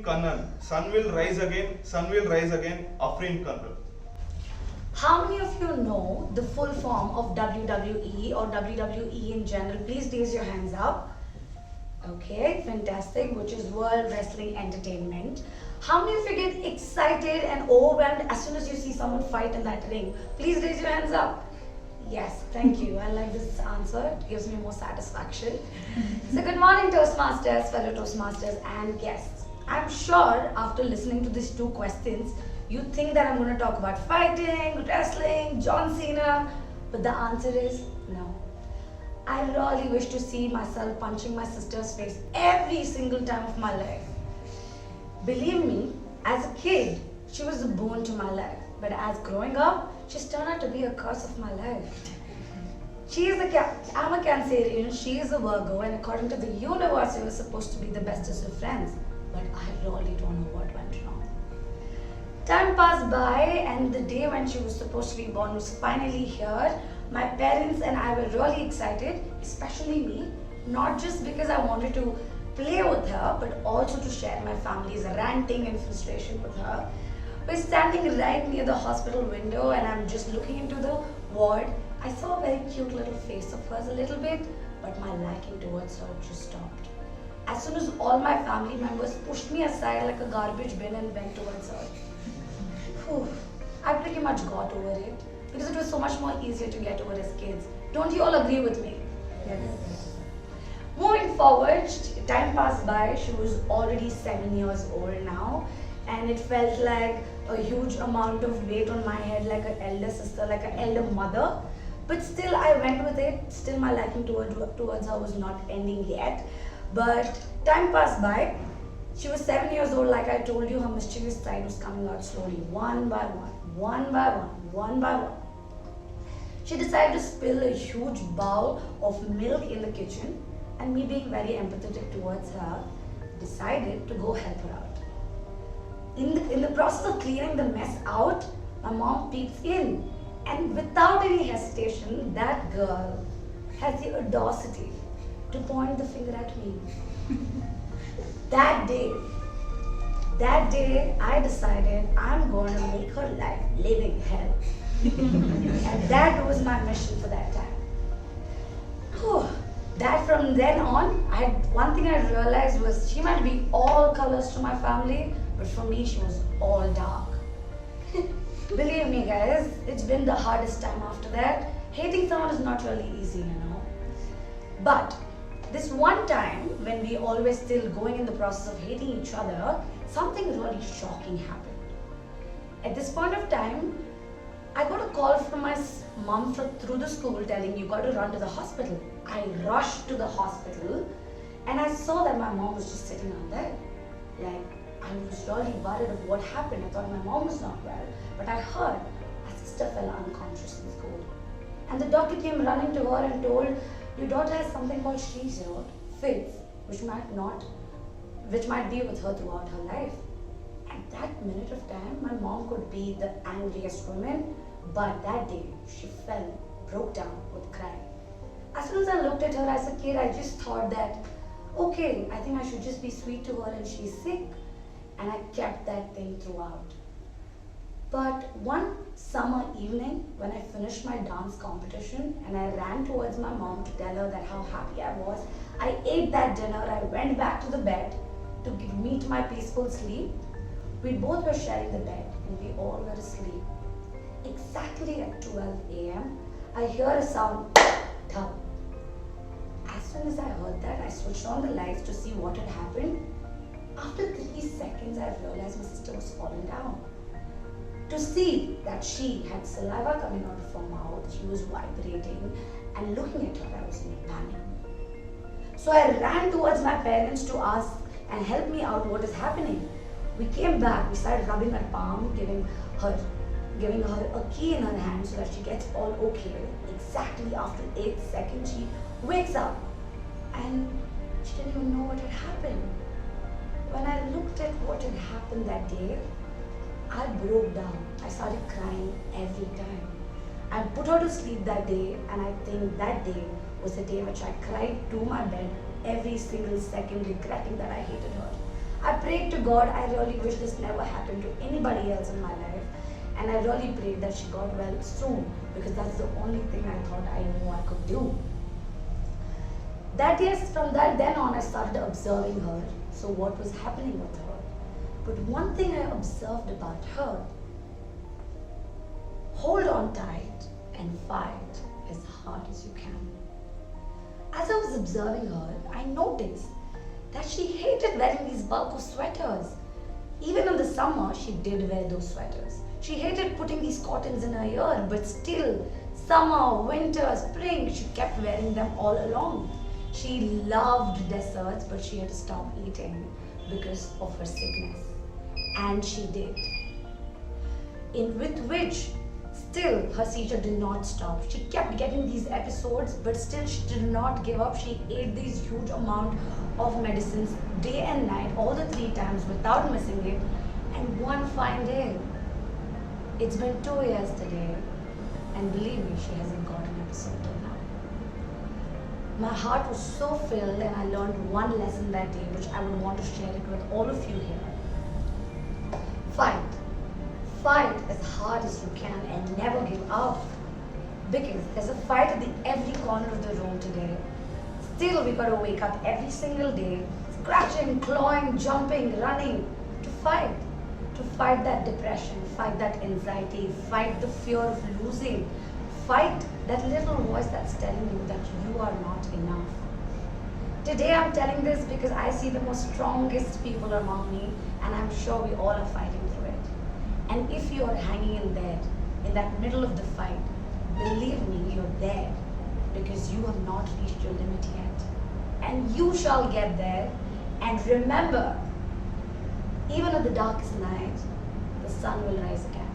Afreen Kannan. Sun will rise again, sun will rise again, Afreen Kannan. How many of you know the full form of WWE or WWE in general? Please raise your hands up. Okay, fantastic, which is World Wrestling Entertainment. How many of you get excited and overwhelmed as soon as you see someone fight in that ring? Please raise your hands up. Yes, thank you. I like this answer. It gives me more satisfaction. So good morning, Toastmasters, fellow Toastmasters and guests. I'm sure after listening to these two questions, you think that I'm going to talk about fighting, wrestling, John Cena, but the answer is no. I really wish to see myself punching my sister's face every single time of my life. Believe me, as a kid, she was a boon to my life. But as growing up, she's turned out to be a curse of my life. I'm a Cancerian, she is a Virgo, and according to the universe, we were supposed to be the bestest of friends. But I really don't know what went wrong. Time passed by, and the day when she was supposed to be born was finally here. My parents and I were really excited, especially me, not just because I wanted to play with her, but also to share my family's ranting and frustration with her. We're standing right near the hospital window and I'm just looking into the ward. I saw a very cute little face of hers a little bit, but my liking towards her just stopped. As soon as all my family members pushed me aside like a garbage bin and went towards her. Whew, I pretty much got over it because it was so much more easier to get over as kids. Don't you all agree with me? Yes. Moving forward, time passed by. She was already 7 years old now, and it felt like a huge amount of weight on my head, like an elder sister, like an elder mother. But still, I went with it. Still, my liking towards her was not ending yet. But time passed by. She was 7 years old. Like I told you, her mischievous side was coming out slowly, one by one, one by one, one by one. She decided to spill a huge bowl of milk in the kitchen, and me being very empathetic towards her, decided to go help her out. In the process of cleaning the mess out, my mom peeks in, and without any hesitation, that girl has the audacity to point the finger at me. That day, I decided I'm going to make her life living hell. And that was my mission for that time. Whew. That from then on, one thing I realized was she might be all colors to my family, but for me, she was all dark. Believe me, guys, it's been the hardest time after that. Hating someone is not really easy, you know. But this one time, when we always still going in the process of hating each other, something really shocking happened. At this point of time, I got a call from my mom through the school telling you got to run to the hospital. I rushed to the hospital and I saw that my mom was just sitting on there. Like, I was really worried of what happened. I thought my mom was not well, but I heard my sister fell unconscious in school. And the doctor came running to her and told, your daughter has something called fits, which might be with her throughout her life. At that minute of time, my mom could be the angriest woman, but that day she broke down with crying. As soon as I looked at her as a kid, I just thought that, okay, I think I should just be sweet to her and she's sick. And I kept that thing throughout. But one summer evening, when I finished my dance competition and I ran towards my mom to tell her that how happy I was, I ate that dinner, I went back to the bed to meet my peaceful sleep. We both were sharing the bed and we all were asleep. Exactly at 12 a.m., I hear a sound, thud. As soon as I heard that, I switched on the lights to see what had happened. After 3 seconds, I realized my sister was falling down. To see that she had saliva coming out of her mouth, she was vibrating, and looking at her, I was in panic. So I ran towards my parents to ask and help me out what is happening. We came back, we started rubbing her palm, giving her a key in her hand so that she gets all okay. Exactly after 8 seconds, she wakes up and she didn't even know what had happened. When I looked at what had happened that day, I broke down. I started crying every time. I put her to sleep that day, and I think that day was the day which I cried to my bed every single second, regretting that I hated her. I prayed to God, I really wish this never happened to anybody else in my life. And I really prayed that she got well soon because that's the only thing I thought I knew I could do. From that then on, I started observing her. So what was happening with her? But one thing I observed about her, hold on tight and fight as hard as you can. As I was observing her, I noticed that she hated wearing these bulk of sweaters. Even in the summer, she did wear those sweaters. She hated putting these cottons in her ear, but still, summer, winter, spring, she kept wearing them all along. She loved desserts, but she had to stop eating because of her sickness. And she did. With which, still, her seizure did not stop. She kept getting these episodes, but still she did not give up. She ate these huge amount of medicines day and night, all the 3 times without missing it. And one fine day, it's been 2 years today, and believe me, she hasn't got an episode till now. My heart was so filled, and I learned one lesson that day, which I would want to share it with all of you here. Fight. Fight as hard as you can and never give up. Because there's a fight at every corner of the room today. Still, we gotta wake up every single day, scratching, clawing, jumping, running, to fight. To fight that depression, fight that anxiety, fight the fear of losing, fight that little voice that's telling you that you are not enough. Today I'm telling this because I see the most strongest people around me, and I'm sure we all are fighting through it. And if you are hanging in there, in that middle of the fight, believe me, you're there because you have not reached your limit yet. And you shall get there. And remember, even at the darkest night, the sun will rise again.